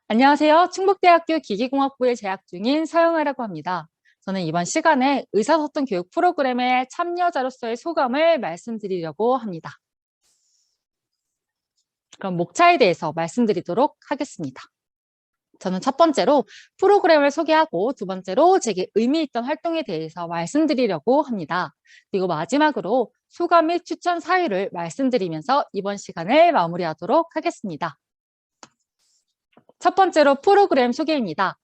안녕하세요. 충북대학교 기계공학부에 재학 중인 서영아라고 합니다. 저는 이번 시간에 의사소통 교육 프로그램의 참여자로서의 소감을 말씀드리려고 합니다. 그럼 목차에 대해서 말씀드리도록 하겠습니다. 저는 첫 번째로 프로그램을 소개하고 두 번째로 제게 의미 있던 활동에 대해서 말씀드리려고 합니다. 그리고 마지막으로 소감 및 추천 사유를 말씀드리면서 이번 시간을 마무리하도록 하겠습니다. 첫 번째로 프로그램 소개입니다.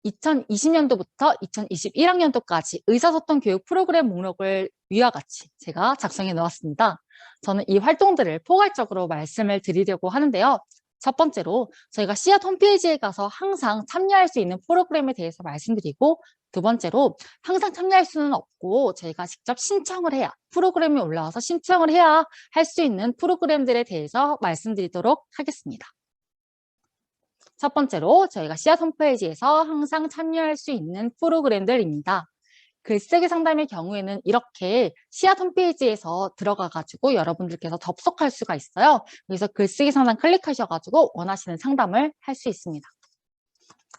2020년도부터 2021학년도까지 의사소통 교육 프로그램 목록을 위와 같이 제가 작성해 놓았습니다. 저는 이 활동들을 포괄적으로 말씀을 드리려고 하는데요. 첫 번째로 저희가 씨앗 홈페이지에 가서 항상 참여할 수 있는 프로그램에 대해서 말씀드리고, 두 번째로 항상 참여할 수는 없고 저희가 직접 신청을 해야, 프로그램이 올라와서 신청을 해야 할 수 있는 프로그램들에 대해서 말씀드리도록 하겠습니다. 첫 번째로 저희가 씨앗 홈페이지에서 항상 참여할 수 있는 프로그램들입니다. 글쓰기 상담의 경우에는 이렇게 씨앗 홈페이지에서 들어가가지고 여러분들께서 접속할 수가 있어요. 그래서 글쓰기 상담 클릭하셔가지고 원하시는 상담을 할 수 있습니다.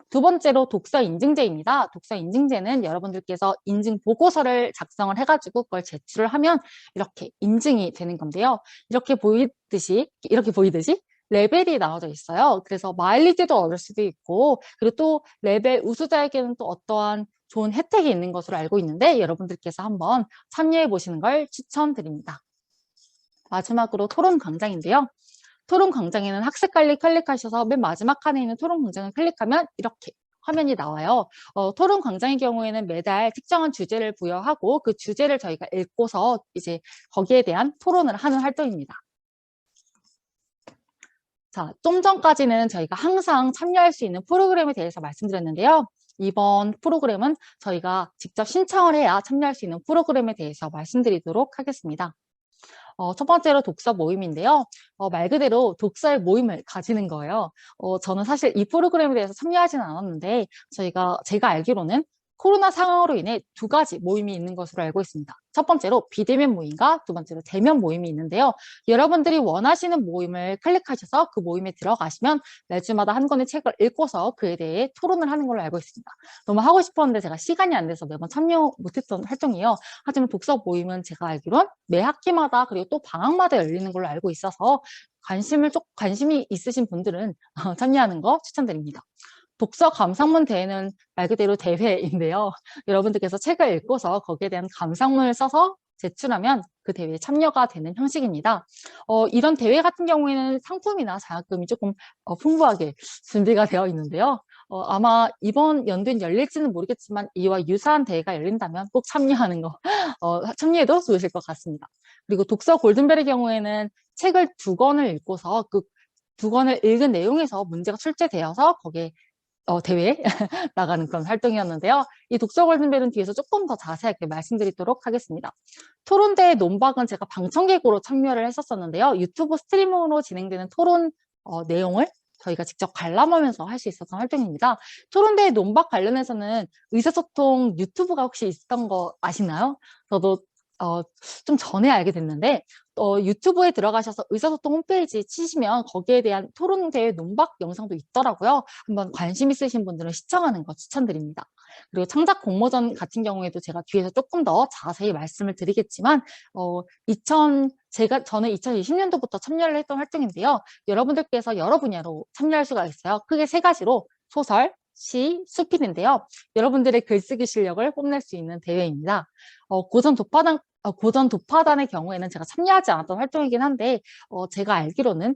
두 번째로 독서 인증제입니다. 독서 인증제는 여러분들께서 인증 보고서를 작성을 해가지고 그걸 제출을 하면 이렇게 인증이 되는 건데요. 이렇게 보이듯이 레벨이 나와져 있어요. 그래서 마일리지도 얻을 수도 있고, 그리고 또 레벨 우수자에게는 또 어떠한 좋은 혜택이 있는 것으로 알고 있는데 여러분들께서 한번 참여해 보시는 걸 추천드립니다. 마지막으로 토론 광장인데요. 토론 광장에는 학습 관리 클릭하셔서 맨 마지막 칸에 있는 토론 광장을 클릭하면 이렇게 화면이 나와요. 토론 광장의 경우에는 매달 특정한 주제를 부여하고 그 주제를 저희가 읽고서 이제 거기에 대한 토론을 하는 활동입니다. 자, 좀 전까지는 저희가 항상 참여할 수 있는 프로그램에 대해서 말씀드렸는데요. 이번 프로그램은 저희가 직접 신청을 해야 참여할 수 있는 프로그램에 대해서 말씀드리도록 하겠습니다. 첫 번째로 독서 모임인데요. 말 그대로 독서의 모임을 가지는 거예요. 저는 사실 이 프로그램에 대해서 참여하지는 않았는데 제가 알기로는 코로나 상황으로 인해 두 가지 모임이 있는 것으로 알고 있습니다. 첫 번째로 비대면 모임과 두 번째로 대면 모임이 있는데요. 여러분들이 원하시는 모임을 클릭하셔서 그 모임에 들어가시면 매주마다 한 권의 책을 읽고서 그에 대해 토론을 하는 걸로 알고 있습니다. 너무 하고 싶었는데 제가 시간이 안 돼서 매번 참여 못했던 활동이에요. 하지만 독서 모임은 제가 알기론 매 학기마다 그리고 또 방학마다 열리는 걸로 알고 있어서 관심이 있으신 분들은 참여하는 거 추천드립니다. 독서 감상문 대회는 말 그대로 대회인데요. 여러분들께서 책을 읽고서 거기에 대한 감상문을 써서 제출하면 그 대회에 참여가 되는 형식입니다. 이런 대회 같은 경우에는 상품이나 장학금이 조금 풍부하게 준비가 되어 있는데요. 아마 이번 연도엔 열릴지는 모르겠지만 이와 유사한 대회가 열린다면 꼭 참여하는 거 참여해도 좋으실 것 같습니다. 그리고 독서 골든벨의 경우에는 책을 두 권을 읽고서 그 두 권을 읽은 내용에서 문제가 출제되어서 거기에 대회에 나가는 그런 활동이었는데요. 이 독서 골든벨은 뒤에서 조금 더 자세하게 말씀드리도록 하겠습니다. 토론대회 논박은 제가 방청객으로 참여를 했었었는데요. 유튜브 스트리밍으로 진행되는 토론 내용을 저희가 직접 관람하면서 할 수 있었던 활동입니다. 토론대회 논박 관련해서는 의사소통 유튜브가 혹시 있었던 거 아시나요? 저도 좀 전에 알게 됐는데 유튜브에 들어가셔서 의사소통 홈페이지 치시면 거기에 대한 토론대회 논박 영상도 있더라고요. 한번 관심 있으신 분들은 시청하는 거 추천드립니다. 그리고 창작 공모전 같은 경우에도 제가 뒤에서 조금 더 자세히 말씀을 드리겠지만 저는 2020년도부터 참여를 했던 활동인데요. 여러분들께서 여러 분야로 참여할 수가 있어요. 크게 세 가지로 소설, 시, 수필인데요. 여러분들의 글쓰기 실력을 뽐낼 수 있는 대회입니다. 고전 도파단의 경우에는 제가 참여하지 않았던 활동이긴 한데 제가 알기로는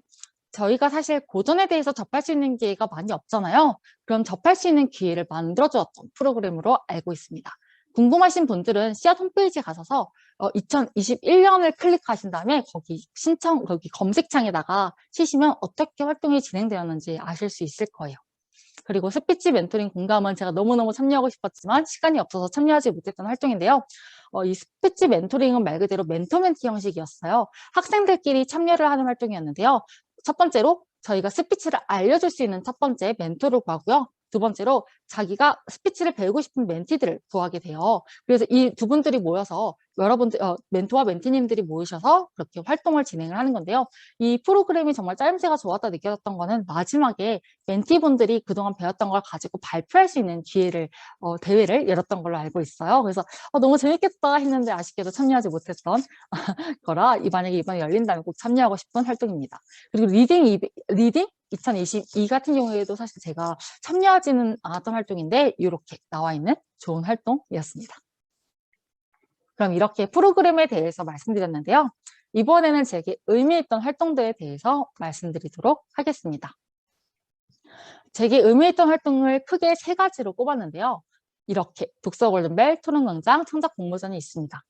저희가 사실 고전에 대해서 접할 수 있는 기회가 많이 없잖아요. 그럼 접할 수 있는 기회를 만들어주었던 프로그램으로 알고 있습니다. 궁금하신 분들은 씨앗 홈페이지에 가셔서 2021년을 클릭하신 다음에 거기 검색창에다가 치시면 어떻게 활동이 진행되었는지 아실 수 있을 거예요. 그리고 스피치 멘토링 공감은 제가 너무너무 참여하고 싶었지만 시간이 없어서 참여하지 못했던 활동인데요. 이 스피치 멘토링은 말 그대로 멘토멘티 형식이었어요. 학생들끼리 참여를 하는 활동이었는데요. 첫 번째로 저희가 스피치를 알려줄 수 있는 첫 번째 멘토를 구하고요. 두 번째로 자기가 스피치를 배우고 싶은 멘티들을 구하게 돼요. 그래서 이 두 분들이 모여서 여러분들, 멘토와 멘티님들이 모이셔서 그렇게 활동을 진행을 하는 건데요. 이 프로그램이 정말 짜임새가 좋았다 느껴졌던 거는 마지막에 멘티분들이 그동안 배웠던 걸 가지고 발표할 수 있는 기회를, 대회를 열었던 걸로 알고 있어요. 그래서 너무 재밌겠다 했는데 아쉽게도 참여하지 못했던 거라 만약에 이번에 열린다면 꼭 참여하고 싶은 활동입니다. 그리고 리딩 2022 같은 경우에도 사실 제가 참여하지는 않았던 활동인데 이렇게 나와 있는 좋은 활동이었습니다. 그럼 이렇게 프로그램에 대해서 말씀드렸는데요. 이번에는 제게 의미 있던 활동들에 대해서 말씀드리도록 하겠습니다. 제게 의미 있던 활동을 크게 3가지로 꼽았는데요. 이렇게 독서 골든벨, 토론광장, 창작 공모전이 있습니다.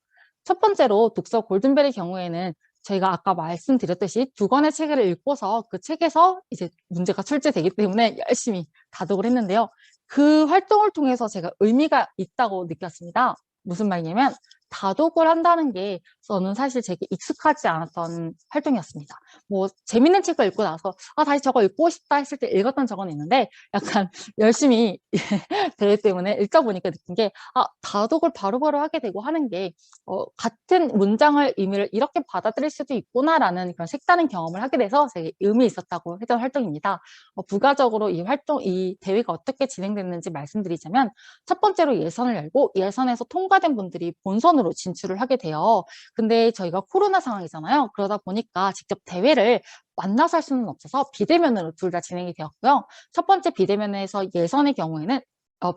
첫 번째로 독서 골든벨의 경우에는 저희가 아까 말씀드렸듯이 2권의 책을 읽고서 그 책에서 이제 문제가 출제되기 때문에 열심히 다독을 했는데요. 그 활동을 통해서 제가 의미가 있다고 느꼈습니다. 무슨 말이냐면 다독을 한다는 게 저는 사실 되게 익숙하지 않았던 활동이었습니다. 뭐 재밌는 책을 읽고 나서 다시 저거 읽고 싶다 했을 때 읽었던 적은 있는데 약간 열심히 대회 때문에 읽다 보니까 느낀 게 다독을 바로바로 하게 되고 하는 게 같은 문장을 의미를 이렇게 받아들일 수도 있구나라는 그런 색다른 경험을 하게 돼서 되게 의미 있었다고 했던 활동입니다. 부가적으로 이 대회가 어떻게 진행됐는지 말씀드리자면 첫 번째로 예선을 열고 예선에서 통과된 분들이 본선으로 진출을 하게 돼요. 근데 저희가 코로나 상황이잖아요. 그러다 보니까 직접 대회를 만나서 할 수는 없어서 비대면으로 둘 다 진행이 되었고요. 첫 번째 비대면에서 예선의 경우에는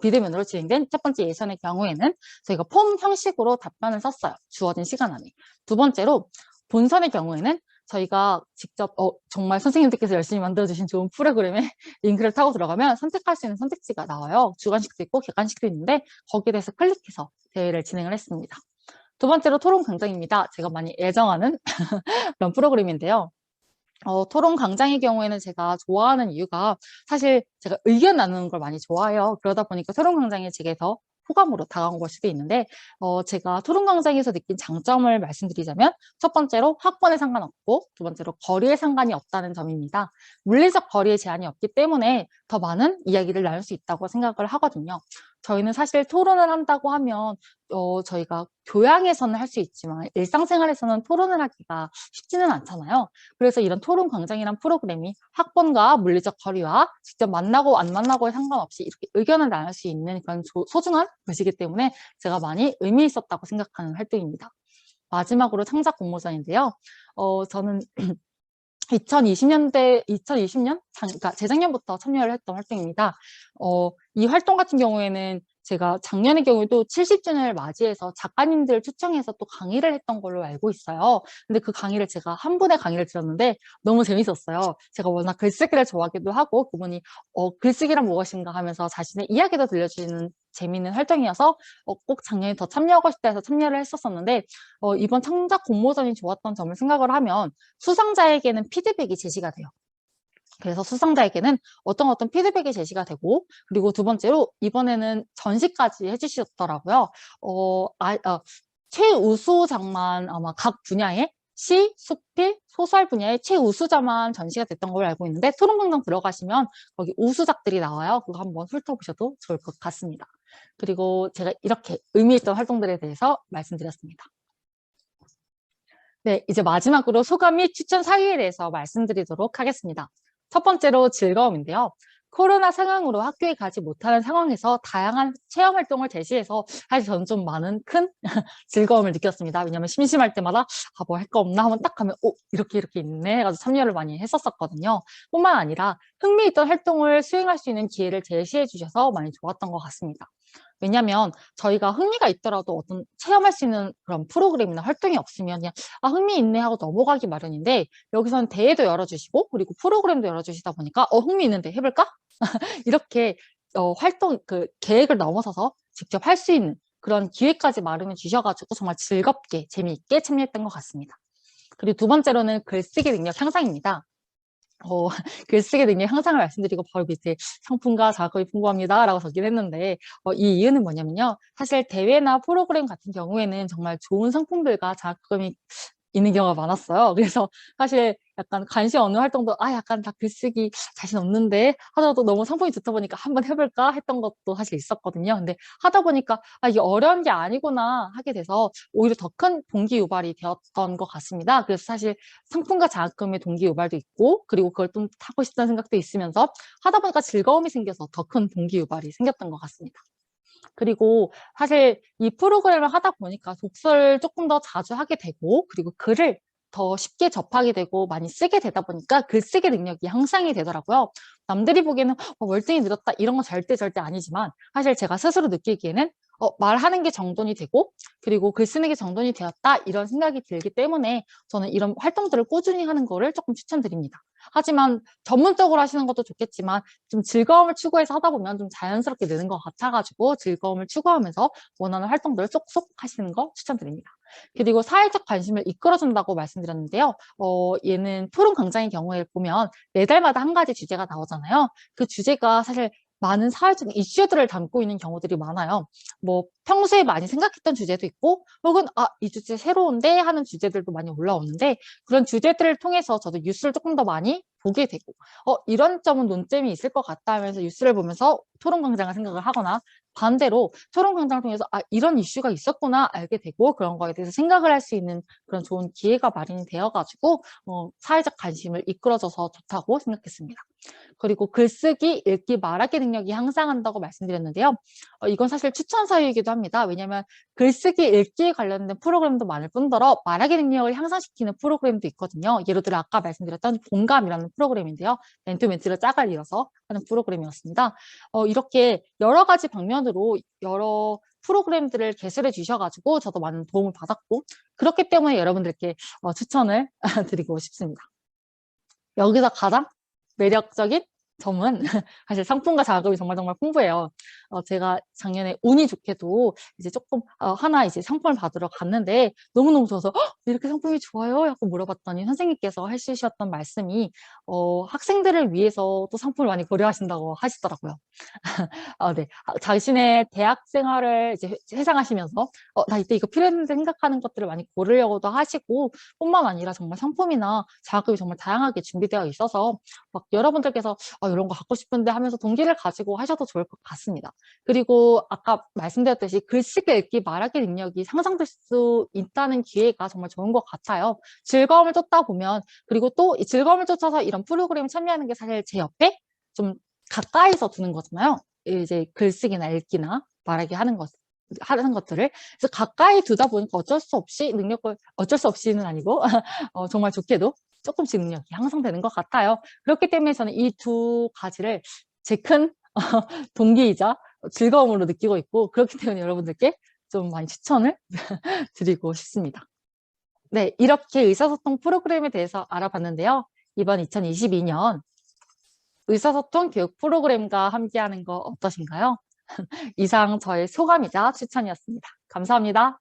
비대면으로 진행된 첫 번째 예선의 경우에는 저희가 폼 형식으로 답변을 썼어요. 주어진 시간 안에. 두 번째로 본선의 경우에는 저희가 직접 정말 선생님들께서 열심히 만들어주신 좋은 프로그램에 링크를 타고 들어가면 선택할 수 있는 선택지가 나와요. 주관식도 있고 객관식도 있는데 거기에 대해서 클릭해서 대회를 진행을 했습니다. 두 번째로 토론 강장입니다. 제가 많이 애정하는 그런 프로그램인데요. 토론 강장의 경우에는 제가 좋아하는 이유가 사실 제가 의견 나누는 걸 많이 좋아해요. 그러다 보니까 토론 강장이 제게 더 호감으로 다가온 걸 수도 있는데 제가 토론 강장에서 느낀 장점을 말씀드리자면 첫 번째로 학번에 상관없고 두 번째로 거리에 상관이 없다는 점입니다. 물리적 거리에 제한이 없기 때문에 더 많은 이야기를 나눌 수 있다고 생각을 하거든요. 저희는 사실 토론을 한다고 하면 저희가 교양에서는 할 수 있지만 일상생활에서는 토론을 하기가 쉽지는 않잖아요. 그래서 이런 토론 광장이란 프로그램이 학번과 물리적 거리와 직접 만나고 안 만나고에 상관없이 이렇게 의견을 나눌 수 있는 그런 소중한 것이기 때문에 제가 많이 의미 있었다고 생각하는 활동입니다. 마지막으로 창작 공모전인데요. 저는 2020년, 그러니까 재작년부터 참여를 했던 활동입니다. 이 활동 같은 경우에는 제가 작년의 경우에도 70주년을 맞이해서 작가님들을 초청해서 또 강의를 했던 걸로 알고 있어요. 근데 그 강의를 제가 한 분의 강의를 들었는데 너무 재밌었어요. 제가 워낙 글쓰기를 좋아하기도 하고 그분이 글쓰기란 무엇인가 하면서 자신의 이야기도 들려주는 재미있는 활동이어서 꼭 작년에 더 참여하고 싶다 해서 참여를 했었었는데 이번 창작 공모전이 좋았던 점을 생각을 하면 수상자에게는 피드백이 제시가 돼요. 그래서 수상자에게는 어떤 피드백이 제시가 되고 그리고 두 번째로 이번에는 전시까지 해주셨더라고요. 최우수작만 아마 각 분야의 시, 수필, 소설 분야의 최우수작만 전시가 됐던 걸로 알고 있는데 토론광장 들어가시면 거기 우수작들이 나와요. 그거 한번 훑어보셔도 좋을 것 같습니다. 그리고 제가 이렇게 의미 있던 활동들에 대해서 말씀드렸습니다. 네, 이제 마지막으로 소감 및 추천 사유에 대해서 말씀드리도록 하겠습니다. 첫 번째로 즐거움인데요. 코로나 상황으로 학교에 가지 못하는 상황에서 다양한 체험 활동을 제시해서 사실 저는 좀 많은 큰 즐거움을 느꼈습니다. 왜냐하면 심심할 때마다 뭐 할 거 없나 하면 딱 가면 이렇게 있네 해가지고 참여를 많이 했었거든요. 뿐만 아니라 흥미있던 활동을 수행할 수 있는 기회를 제시해 주셔서 많이 좋았던 것 같습니다. 왜냐하면 저희가 흥미가 있더라도 어떤 체험할 수 있는 그런 프로그램이나 활동이 없으면 그냥 흥미 있네 하고 넘어가기 마련인데 여기서는 대회도 열어주시고 그리고 프로그램도 열어주시다 보니까 흥미 있는데 해볼까? 이렇게 활동 계획을 넘어서서 직접 할 수 있는 그런 기회까지 마련해 주셔가지고 정말 즐겁게 재미있게 참여했던 것 같습니다. 그리고 두 번째로는 글쓰기 능력 향상입니다. 글쓰기 능력 향상을 말씀드리고 바로 밑에 상품과 자극이 풍부합니다 라고 적긴 했는데 이 이유는 뭐냐면요. 사실 대회나 프로그램 같은 경우에는 정말 좋은 상품들과 자극이 있는 경우가 많았어요. 그래서 사실 약간 관심 없는 활동도 약간 다 글쓰기 자신 없는데 하더라도 너무 상품이 좋다 보니까 '한번 해 볼까?' 했던 것도 사실 있었거든요. 근데 하다 보니까 '아 이게 어려운 게 아니구나.' 하게 돼서 오히려 더 큰 동기 유발이 되었던 것 같습니다. 그래서 사실 상품과 장학금의 동기 유발도 있고 그리고 그걸 좀 하고 싶다는 생각도 있으면서 하다 보니까 즐거움이 생겨서 더 큰 동기 유발이 생겼던 것 같습니다. 그리고 사실 이 프로그램을 하다 보니까 독서를 조금 더 자주 하게 되고 그리고 글을 더 쉽게 접하게 되고 많이 쓰게 되다 보니까 글쓰기 능력이 향상이 되더라고요. 남들이 보기에는 월등히 늘었다 이런 건 절대 아니지만 사실 제가 스스로 느끼기에는 말하는 게 정돈이 되고 그리고 글 쓰는 게 정돈이 되었다 이런 생각이 들기 때문에 저는 이런 활동들을 꾸준히 하는 거를 조금 추천드립니다. 하지만 전문적으로 하시는 것도 좋겠지만 좀 즐거움을 추구해서 하다 보면 좀 자연스럽게 느는 것 같아 가지고 즐거움을 추구하면서 원하는 활동들을 쏙쏙 하시는 거 추천드립니다. 그리고 사회적 관심을 이끌어 준다고 말씀드렸는데요. 얘는 토론 강좌의 경우에 보면 매달마다 한 가지 주제가 나오잖아요. 그 주제가 사실 많은 사회적 이슈들을 담고 있는 경우들이 많아요. 뭐 평소에 많이 생각했던 주제도 있고 혹은 '아 이 주제 새로운데.' 하는 주제들도 많이 올라오는데 그런 주제들을 통해서 저도 뉴스를 조금 더 많이 보게 되고 '이런 점은 논점이 있을 것 같다.' 하면서 뉴스를 보면서 토론 광장을 생각을 하거나 반대로 토론 광장을 통해서 '아 이런 이슈가 있었구나.' 알게 되고 그런 거에 대해서 생각을 할 수 있는 그런 좋은 기회가 마련이 되어 가지고 사회적 관심을 이끌어 줘서 좋다고 생각했습니다. 그리고 글쓰기, 읽기, 말하기 능력이 향상한다고 말씀드렸는데요. 이건 사실 추천 사유이기도 합니다. 왜냐하면 글쓰기, 읽기에 관련된 프로그램도 많을 뿐더러 말하기 능력을 향상시키는 프로그램도 있거든요. 예를 들어 아까 말씀드렸던 공감이라는 프로그램인데요. 멘토 멘티를 짝을 이뤄서 하는 프로그램이었습니다. 이렇게 여러 가지 방면으로 여러 프로그램들을 개설해 주셔 가지고 저도 많은 도움을 받았고 그렇기 때문에 여러분들께 추천을 드리고 싶습니다. 여기서 가장 매력적인 점은 사실 상품과 자금이 정말 풍부해요. 제가 작년에 운이 좋게도 이제 조금 하나 이제 상품을 받으러 갔는데 너무너무 좋아서 "왜 이렇게 상품이 좋아요?" 약간 물어봤더니 선생님께서 해 주셨던 말씀이 학생들을 위해서 또 상품을 많이 고려하신다고 하시더라고요. 네. 자신의 대학 생활을 이제 회상하시면서 '나 이때 이거 필요했는데.' 생각하는 것들을 많이 고르려고도 하시고 뿐만 아니라 정말 상품이나 자학금이 정말 다양하게 준비되어 있어서 막 여러분들께서 '이런 거 갖고 싶은데.' 하면서 동기를 가지고 하셔도 좋을 것 같습니다. 그리고 아까 말씀드렸듯이 글쓰기, 읽기, 말하기 능력이 상상될 수 있다는 기회가 정말 좋은 것 같아요. 즐거움을 쫓다 보면 그리고 또 이 즐거움을 쫓아서 이런 프로그램에 참여하는 게 사실 제 옆에 좀 가까이서 두는 거잖아요. 이제 글쓰기나 읽기나 말하기 하는 것들을. 그래서 가까이 두다 보니까 어쩔 수 없이는 아니고 정말 좋게도 쪼끔씩 능력이 향상되는 것 같아요. 그렇기 때문에 저는 이 두 가지를 제 큰 동기이자 즐거움으로 느끼고 있고 그렇기 때문에 여러분들께 좀 많이 추천을 드리고 싶습니다. 네. 이렇게 의사소통 프로그램에 대해서 알아봤는데요. 이번 2022년 의사소통 교육 프로그램과 함께하는 거 어떠신가요? 이상 저의 소감이자 추천이었습니다. 감사합니다.